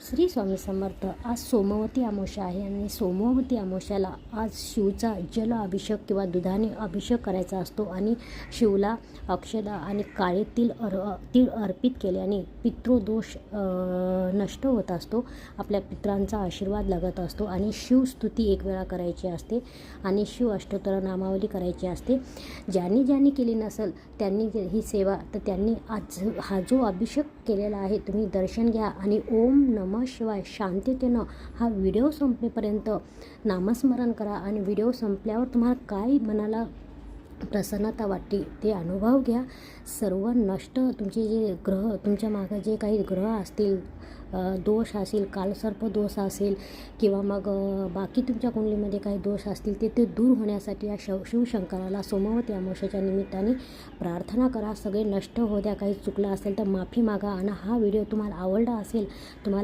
श्री स्वामी समर्थ. आज सोमवती अमावस्या आहे आणि सोमवती अमावस्याला आज शिवचा जल अभिषेक किंवा दुधाने अभिषेक करायचा असतो आणि शिवला अक्षदा आणि काळे तीळ अर्पित केल्याने पितृदोष नष्ट होत असतो. आपल्या पितरांचा आशीर्वाद लागत असतो आणि शिवस्तुती एक वेळा करायची असते आणि शिव अष्टोत्तर नामावली करायची असते. ज्यांनी केली नसेल त्यांनी ही सेवा तर त्यांनी आज हा जो अभिषेक केलेला आहे तुम्ही दर्शन घ्या आणि ओम नमः शिवाय शांततेनं हा व्हिडिओ संपेपर्यंत नामस्मरण करा आणि व्हिडिओ संपल्यावर तुम्हाला काय मनाला प्रसन्नता वाटते ते अनुभव घ्या. सर्व नष्ट तुमचे जे ग्रह तुमच्या मागं जे काही ग्रह असतील दोष असेल कालसर्प दोष असेल किंवा मग बाकी तुमच्या कुंडलीमध्ये काही दोष असतील ते दूर होण्यासाठी या शिवशंकराला सोमवती अमावस्येच्या निमित्ताने प्रार्थना करा. सगळे नष्ट हो द्या. काही चुकलं असेल तर माफी मागा आणि हा व्हिडिओ तुम्हाला आवडला असेल तुम्हाला